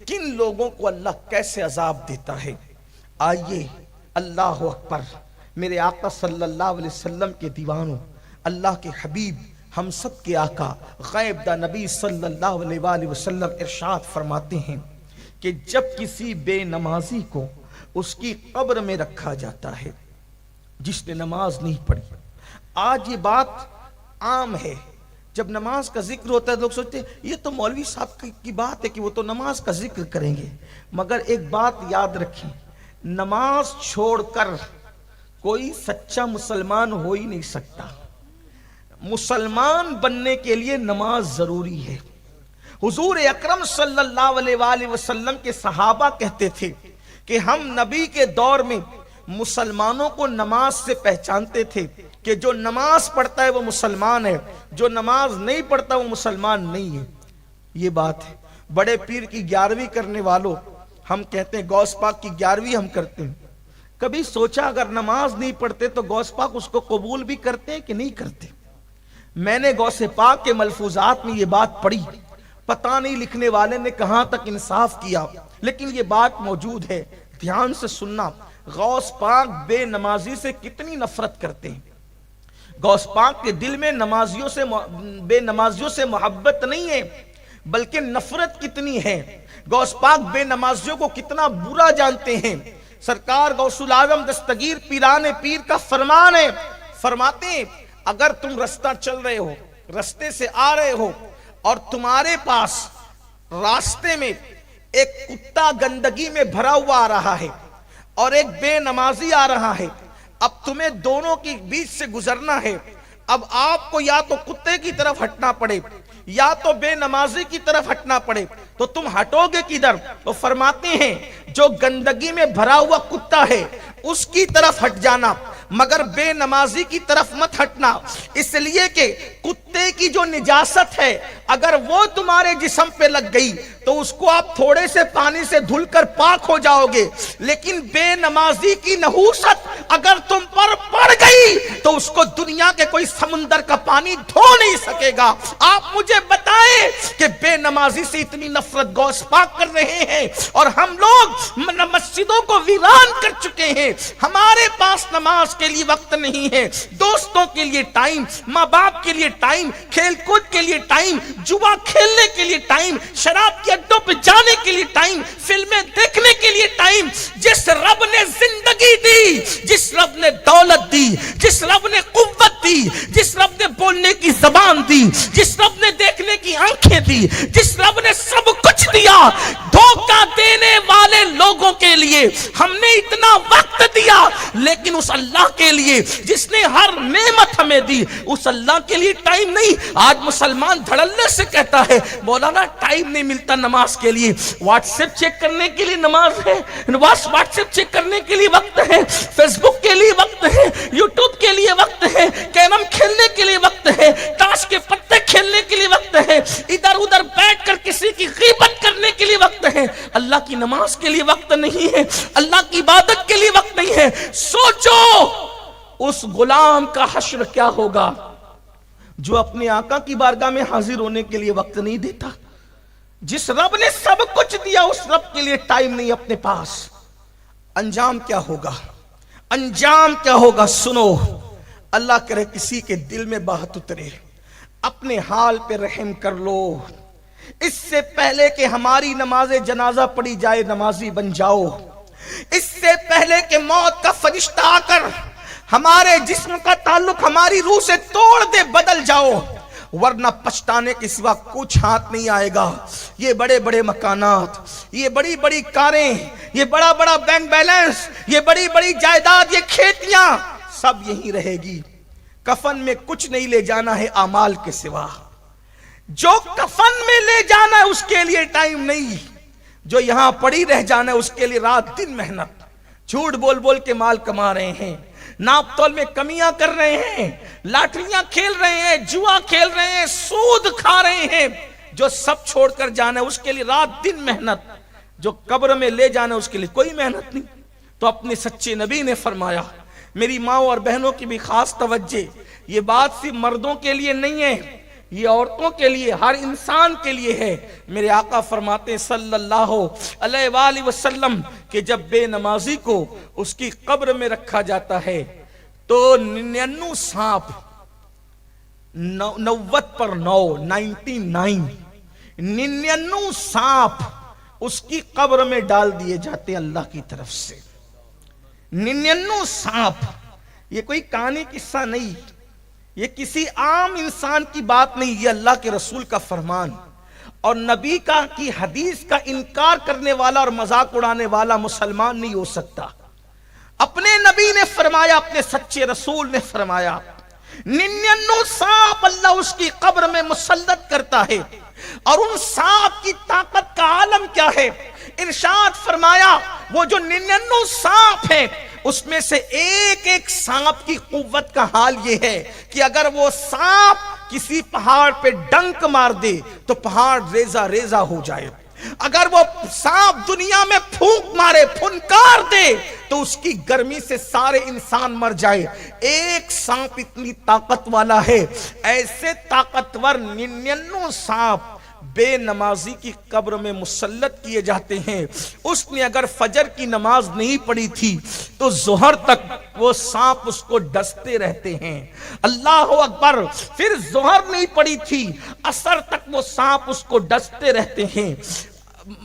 کن لوگوں کو اللہ کیسے عذاب دیتا ہے۔ آئیے اللہ اکبر، میرے آقا صلی اللہ علیہ وسلم کے دیوانوں، اللہ کے حبیب، ہم سب کے آقا غیب دا نبی صلی اللہ علیہ وآلہ وسلم ارشاد فرماتے ہیں کہ جب کسی بے نمازی کو اس کی قبر میں رکھا جاتا ہے جس نے نماز نہیں پڑھی۔ آج یہ بات عام ہے، جب نماز کا ذکر ہوتا ہے لوگ سوچتے ہیں یہ تو مولوی صاحب کی بات ہے کہ وہ تو نماز کا ذکر کریں گے، مگر ایک بات یاد رکھیں، نماز چھوڑ کر کوئی سچا مسلمان ہو ہی نہیں سکتا۔ مسلمان بننے کے لیے نماز ضروری ہے۔ حضور اکرم صلی اللہ علیہ وآلہ وسلم کے صحابہ کہتے تھے کہ ہم نبی کے دور میں مسلمانوں کو نماز سے پہچانتے تھے کہ جو نماز پڑھتا ہے وہ مسلمان ہے، جو نماز نہیں پڑھتا وہ مسلمان نہیں ہے۔ یہ بات ہے۔ بڑے پیر کی 11ویں کرنے والوں، ہم کہتے ہیں غوث پاک کی 11ویں ہم کرتے ہیں، کبھی سوچا اگر نماز نہیں پڑھتے تو غوث پاک اس کو قبول بھی کرتے ہیں کہ نہیں کرتے؟ میں نے غوث پاک کے ملفوظات میں یہ بات پڑھی، پتہ نہیں لکھنے والے نے کہاں تک انصاف کیا، لیکن یہ بات موجود ہے، دھیان سے سننا۔ غوث پاک بے نمازی سے کتنی نفرت کرتے ہیں۔ غوث پاک کے دل میں بے نمازیوں سے محبت نہیں ہے، بلکہ نفرت کتنی ہے۔ غوث پاک بے نمازیوں کو کتنا برا جانتے ہیں۔ سرکار غوث العظم دستگیر پیران پیر کا فرمان ہے، فرماتے ہیں اگر تم رستہ چل رہے ہو، رستے سے آ رہے ہو اور تمہارے پاس راستے میں ایک کتا گندگی میں بھرا ہوا آ رہا ہے اور ایک بے نمازی آ رہا ہے، اب تمہیں دونوں کے بیچ سے گزرنا ہے، اب آپ کو یا تو کتے کی طرف ہٹنا پڑے یا تو بے نمازی کی طرف ہٹنا پڑے، تو تم ہٹو گے کدھر؟ تو فرماتے ہیں جو گندگی میں بھرا ہوا کتا ہے اس کی طرف ہٹ جانا، مگر بے نمازی کی طرف مت ہٹنا، اس لیے کہ کتے کی جو نجاست ہے اگر وہ تمہارے جسم پہ لگ گئی تو اس کو آپ تھوڑے سے پانی سے دھل کر پاک ہو جاؤ گے، لیکن بے نمازی کی نحوست اگر تم پر پڑ گئی تو اس کو دنیا کے کوئی سمندر کا پانی دھو نہیں سکے گا۔ آپ مجھے بتائیں کہ بے نمازی سے اتنی نفرت غوث پاک کر رہے ہیں اور ہم لوگ مسجدوں کو ویران کر چکے ہیں، ہمارے پاس نماز کے لیے وقت نہیں ہے، دوستوں کے لیے ٹائم، ماں باپ کے لیے ٹائم، کھیل کود کے لیے ٹائم، جوا کھیلنے کے لیے ٹائم، شراب کے اڈوں پہ جانے کے لیے ٹائم، فلمیں دیکھنے کے لیے ٹائم۔ جس رب نے زندگی دی، جس رب نے دولت دی، جس رب نے قوت دی، جس رب نے بولنے کی زبان دی، جس رب نے دیکھنے کی آنکھیں دی، جس رب نے سب کچھ دیا، دھوکہ دینے والے لوگوں کے لیے ہم نے اتنا وقت دیا، لیکن اس اللہ کے لیے جس نے ہر نعمت ہمیں دی اس اللہ کے لیے ٹائم نہیں۔ آج مسلمان دھڑلے سے کہتا ہے مولانا ٹائم نہیں ملتا نماز کے لیے، واٹس ایپ چیک کرنے کے لیے نماز ہے، واٹس ایپ چیک کرنے کے لیے وقت ہے، فیس بک کے لیے وقت ہے، یوٹیوب کے لیے وقت ہے، کیرم کھیلنے کے لیے وقت ہے، تاش کے پتے کھیلنے کے لیے وقت ہے، ادھر ادھر بیٹھ کر کسی کی غیبت کرنے کے لیے وقت ہے، اللہ کی نماز کے لیے وقت نہیں ہے، اللہ کی عبادت کے لیے وقت نہیں ہے۔ سوچو اس غلام کا حشر کیا ہوگا جو اپنے آقا کی بارگاہ میں حاضر ہونے کے لیے وقت نہیں دیتا۔ جس رب نے سب کچھ دیا اس رب کے لیے ٹائم نہیں اپنے پاس۔ انجام کیا ہوگا؟ انجام کیا ہوگا؟ سنو، اللہ کرے کسی کے دل میں بات اترے، اپنے حال پہ رحم کر لو، اس سے پہلے کہ ہماری نماز جنازہ پڑھی جائے نمازی بن جاؤ، اس سے پہلے کہ موت کا فرشتہ آ کر ہمارے جسم کا تعلق ہماری روح سے توڑ دے بدل جاؤ، ورنہ پچھتانے کے سوا کچھ ہاتھ نہیں آئے گا۔ یہ بڑے بڑے مکانات، یہ بڑی بڑی کاریں، یہ بڑا بڑا بینک بیلنس، یہ بڑی بڑی جائیداد، یہ کھیتیاں سب یہیں رہے گی۔ کفن میں کچھ نہیں لے جانا ہے اعمال کے سوا، جو کفن میں لے جانا ہے اس کے لیے ٹائم نہیں، جو یہاں پڑی رہ جانا ہے اس کے لیے رات دن محنت، جھوٹ بول بول کے مال کما رہے ہیں، ناپ تول میں کمیاں کر رہے ہیں، لاٹریاں کھیل رہے ہیں، جوا کھیل رہے ہیں، سود کھا رہے ہیں، جو سب چھوڑ کر جانا ہے اس کے لیے رات دن محنت، جو قبر میں لے جانا ہے اس کے لیے کوئی محنت نہیں۔ تو اپنے سچے نبی نے فرمایا، میری ماں اور بہنوں کی بھی خاص توجہ، یہ بات صرف مردوں کے لیے نہیں ہے، یہ عورتوں کے لیے، ہر انسان کے لیے ہے۔ میرے آقا فرماتے ہیں صلی اللہ علیہ وآلہ وسلم کہ جب بے نمازی کو اس کی قبر میں رکھا جاتا ہے تو 99 سانپ 99 سانپ اس کی قبر میں ڈال دیے جاتے ہیں اللہ کی طرف سے۔ 99 سانپ، یہ کوئی کہانی قصہ نہیں، یہ کسی عام انسان کی بات نہیں، یہ اللہ کے رسول کا فرمان اور نبی کی حدیث کا انکار کرنے والا اور مذاق اڑانے والا مسلمان نہیں ہو سکتا۔ اپنے نبی نے فرمایا، اپنے سچے رسول نے فرمایا 99 سانپ اللہ اس کی قبر میں مسلط کرتا ہے، اور ان سانپ کی طاقت کا عالم کیا ہے؟ ارشاد فرمایا وہ جو 99 سانپ ہیں اس میں سے ایک ایک سانپ کی قوت کا حال یہ ہے کہ اگر وہ سانپ کسی پہاڑ پہ ڈنک مار دے تو پہاڑ ریزہ ریزہ ہو جائے، اگر وہ سانپ دنیا میں پھونک مارے، پھنکار دے تو اس کی گرمی سے سارے انسان مر جائے۔ ایک سانپ اتنی طاقت والا ہے، ایسے طاقتور 99 سانپ بے نمازی کی قبر میں مسلط کیے جاتے ہیں۔ اس نے اگر فجر کی نماز نہیں پڑھی تھی تو ظہر تک وہ سانپ اس کو ڈستے رہتے ہیں، اللہ اکبر۔ پھر ظہر نہیں پڑھی تھی، عصر تک وہ سانپ اس کو ڈستے رہتے ہیں،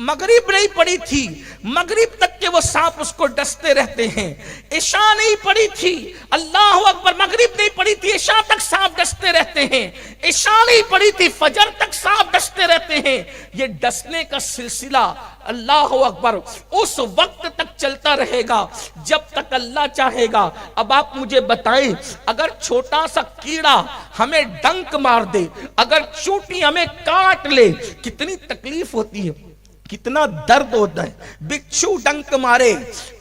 مغرب نہیں پڑی تھی، مغرب تک کے وہ سانپ اس کو ڈستے رہتے ہیں، عشاء نہیں پڑی تھی، اللہ اکبر، مغرب نہیں پڑی تھی، عشاء تک سانپ ڈستے رہتے ہیں، عشاء نہیں پڑی تھی، فجر تک سانپ ڈستے رہتے ہیں۔ یہ ڈسنے کا سلسلہ اللہ اکبر اس وقت تک چلتا رہے گا جب تک اللہ چاہے گا۔ اب آپ مجھے بتائیں، اگر چھوٹا سا کیڑا ہمیں ڈنک مار دے، اگر چونٹی ہمیں کاٹ لے، کتنی تکلیف ہوتی ہے، کتنا درد ہوتا ہے۔ بچھو ڈنک مارے،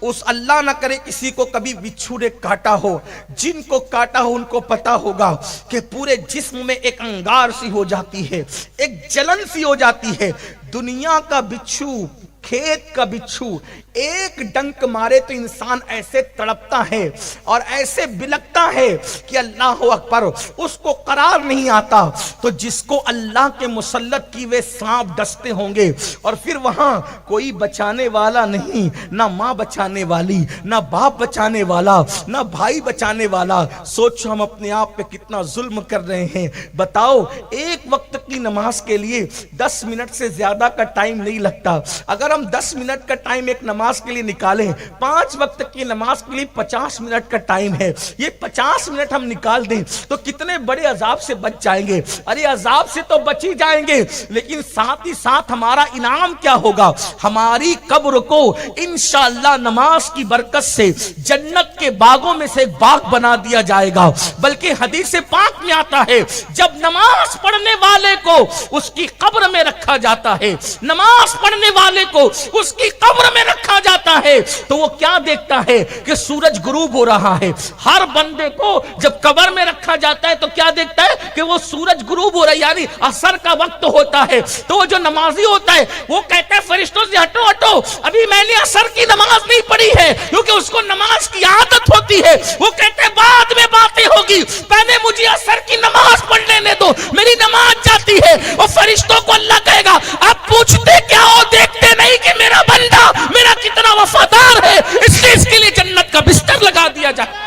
اس اللہ نہ کرے کسی کو کبھی بچھو نے کاٹا ہو، جن کو کاٹا ہو ان کو پتا ہوگا کہ پورے جسم میں ایک انگار سی ہو جاتی ہے، ایک جلن سی ہو جاتی ہے۔ دنیا کا بچھو، کھیت کا بچھو ایک ڈنک مارے تو انسان ایسے تڑپتا ہے اور ایسے بلکتا ہے کہ اللہ اکبر، اس کو قرار نہیں آتا۔ تو جس کو اللہ کے مسلط کی ہوئے سانپ ڈستے ہوں گے اور پھر وہاں کوئی بچانے والا نہیں، نہ ماں بچانے والی، نہ باپ بچانے والا، نہ بھائی بچانے والا، سوچو ہم اپنے آپ پہ کتنا ظلم کر رہے ہیں۔ بتاؤ، ایک وقت کی نماز کے لیے 10 منٹ سے زیادہ کا ٹائم نہیں لگتا۔ اگر ہم 10 منٹ کا ٹائم ایک نماز کے لیے نکالیں، 5 وقت کی نماز کے لیے 50 منٹ کا ٹائم ہے، یہ 50 منٹ ہم نکال دیں تو کتنے بڑے عذاب سے بچ جائیں گے۔ ارے عذاب سے تو بچ ہی جائیں گے، لیکن ساتھ ہی ساتھ ہمارا انعام کیا ہوگا؟ ہماری قبر کو انشاءاللہ نماز کی برکت سے جنت کے باغوں میں سے ایک باغ بنا دیا جائے گا۔ بلکہ حدیث پاک میں آتا ہے جب نماز پڑھنے والے کو اس کی قبر میں رکھا جاتا ہے، نماز پڑھنے والے کو اس کی قبر میں رکھا جاتا ہے تو وہ کیا دیکھتا ہے کہ سورج غروب ہو رہا ہے۔ ہر بندے کو جب قبر میں رکھا جاتا ہے تو کیا دیکھتا ہے کہ وہ سورج غروب ہو رہا ہے، یعنی عصر کا وقت ہوتا ہے۔ تو وہ جو نمازی ہوتا ہے وہ کہتا ہے فرشتوں سے ہٹو ہٹو، ابھی میں نے عصر کی نماز نہیں پڑھی ہے، کیونکہ اس کو نماز کی عادت ہوتی ہے۔ وہ کہتے ہیں بعد میں باتیں ہوگی، پہلے مجھے عصر کی نماز پڑھ لینے دو، میری نماز جاتی ہے۔ اور فرشتوں کو اللہ کہے گا اب پوچھتے کیا ہو، دیکھتے نہیں کہ میرا بندہ میرا کتنا وفادار ہے، اس لیے اس کے لیے جنت کا بستر لگا دیا جاتا ہے۔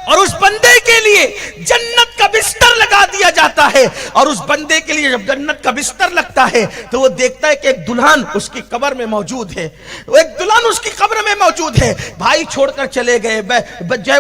اور اس بندے کے لیے جنت کا بستر لگا دیا جاتا ہے، اور اس بندے کے لیے جب جنت کا بستر لگتا ہے تو وہ دیکھتا ہے کہ ایک دلہن اس کی قبر میں موجود ہے، ایک دلہن اس کی قبر میں موجود ہے۔ بھائی چھوڑ کر چلے گئے،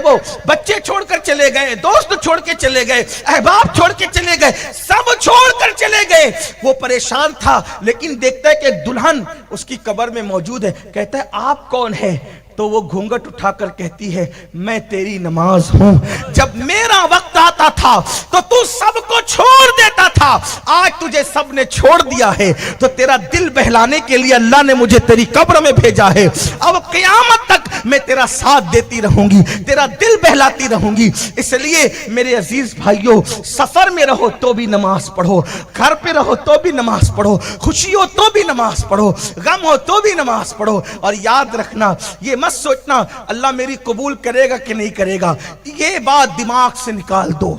وہ بچے چھوڑ کر چلے گئے، دوست چھوڑ کے چلے گئے، احباب چھوڑ کے چلے گئے، سب چھوڑ کر چلے گئے۔ وہ پریشان تھا، لیکن دیکھتا ہے کہ ایک دلہن اس کی قبر میں موجود ہے۔ کہتا ہے آپ کون ہے؟ تو وہ گھونگٹ اٹھا کر کہتی ہے میں تیری نماز ہوں، جب میرا وقت آتا تھا تو تو سب کو چھوڑ دیتا تھا، آج تجھے سب نے چھوڑ دیا ہے تو تیرا دل بہلانے کے لیے اللہ نے مجھے تیری قبر میں بھیجا ہے، اب قیامت تک میں تیرا ساتھ دیتی رہوں گی، تیرا دل بہلاتی رہوں گی۔ اس لیے میرے عزیز بھائیوں، سفر میں رہو تو بھی نماز پڑھو، گھر پہ رہو تو بھی نماز پڑھو، خوشی ہو تو بھی نماز پڑھو، غم ہو تو بھی نماز پڑھو، اور یاد رکھنا یہ مت سوچنا اللہ میری قبول کرے گا کہ نہیں کرے گا، یہ بات دماغ سے نکال دو۔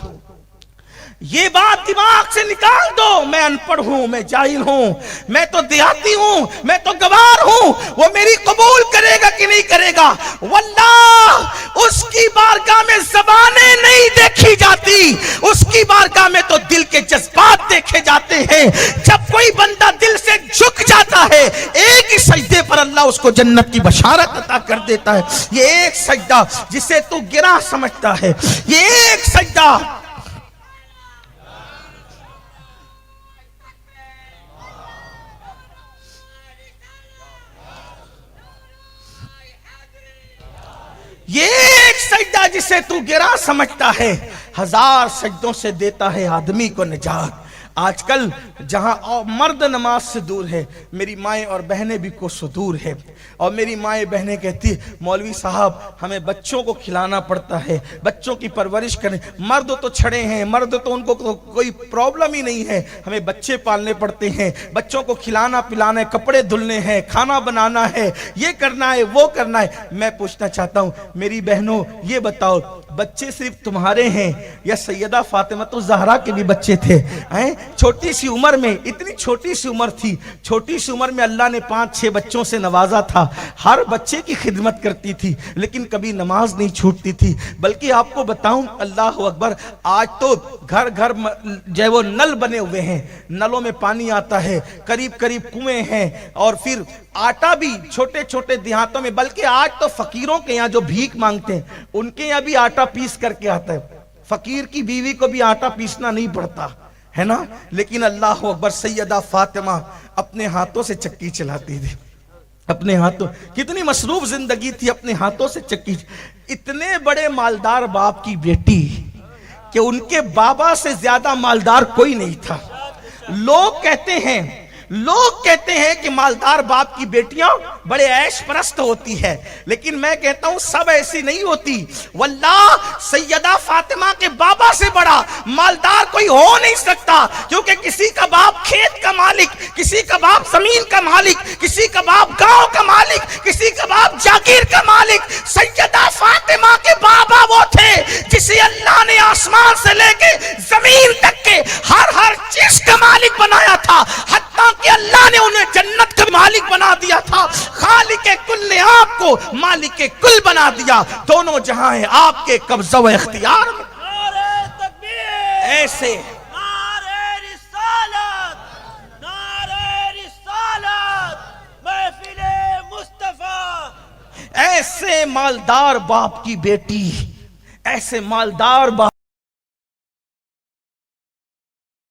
یہ بات دماغ سے نکال دو، میں ان پڑھ ہوں، میں جاہل ہوں، میں تو دیہاتی ہوں، میں تو گوار ہوں، وہ میری قبول کرے گا کہ نہیں کرے گا؟ واللہ اس کی بارگاہ میں زبانیں نہیں دیکھی جاتی، اس کی بارگاہ میں تو دل کے جذبات دیکھے جاتے ہیں۔ جب کوئی بندہ دل سے جھک جاتا ہے، ایک ہی سجدے پر اللہ اس کو جنت کی بشارت عطا کر دیتا ہے۔ یہ ایک سجدہ جسے تو گرا سمجھتا ہے، یہ ایک سجدہ یہ ایک سجدہ جسے تو گرا سمجھتا ہے، ہزار سجدوں سے دیتا ہے آدمی کو نجات۔ آج کل جہاں مرد نماز سے دور ہے، میری مائیں اور بہنیں بھی کوسوں دور ہے، اور میری مائیں بہنیں کہتی مولوی صاحب ہمیں بچوں کو کھلانا پڑتا ہے، بچوں کی پرورش کریں، مرد تو چھڑے ہیں، مرد تو ان کو کوئی پرابلم ہی نہیں ہے، ہمیں بچے پالنے پڑتے ہیں، بچوں کو کھلانا پلانا ہے، کپڑے دھلنے ہیں، کھانا بنانا ہے، یہ کرنا ہے وہ کرنا ہے۔ میں پوچھنا چاہتا ہوں میری بہنوں، یہ بتاؤ بچے صرف تمہارے ہیں یا سیدہ فاطمہ الزہرا کے بھی بچے تھے؟ چھوٹی سی عمر میں، اتنی چھوٹی سی عمر تھی، چھوٹی سی عمر میں اللہ نے 5-6 بچوں سے نوازا تھا، ہر بچے کی خدمت کرتی تھی، لیکن کبھی نماز نہیں چھوٹتی تھی۔ بلکہ آپ کو بتاؤں، اللہ اکبر، آج تو گھر گھر جو ہے وہ نل بنے ہوئے ہیں، نلوں میں پانی آتا ہے، قریب قریب کنویں ہیں، اور پھر آٹا بھی چھوٹے چھوٹے دیہاتوں میں، بلکہ آج تو فقیروں کے یہاں جو بھیک مانگتے ہیں ان کے یہاں بھی آٹا پیس کر کے آتا ہے، فقیر کی بیوی کو بھی آٹا پیسنا نہیں پڑتا ہے نا۔ لیکن اللہ اکبر، سیدہ فاطمہ اپنے ہاتھوں سے چکی چلاتی تھی، اپنے ہاتھوں، کتنی مصروف زندگی تھی، اپنے ہاتھوں سے چکی۔ اتنے بڑے مالدار باپ کی بیٹی کہ ان کے بابا سے زیادہ مالدار کوئی نہیں تھا۔ لوگ کہتے ہیں کہ مالدار باپ کی بیٹیاں بڑے عیش پرست ہوتی ہے، لیکن میں کہتا ہوں سب ایسی نہیں ہوتی۔ واللہ سیدہ فاطمہ کے بابا سے بڑا مالدار کوئی ہو نہیں سکتا، کیونکہ کسی کا باپ کھیت کا مالک، کسی کا باپ زمین کا مالک، کسی کا باپ گاؤں کا مالک، کسی کا باپ جاگیر کا مالک۔ سیدہ فاطمہ کے بابا وہ تھے جسے اللہ نے آسمان سے لے کے زمین تک کے ہر چیز کا مالک بنایا تھا، حتیٰ کہ اللہ نے انہیں جنت کا مالک بنا دیا تھا۔ خالق کل نے آپ کو مالک کل بنا دیا، دونوں جہاں ہیں آپ کے قبضہ و اختیار میں۔ نعرہ تکبیر، ایسے نعرہ رسالت، نعرہ رسالت، محفل مصطفیٰ۔ ایسے مالدار باپ کی بیٹی، ایسے مالدار باپ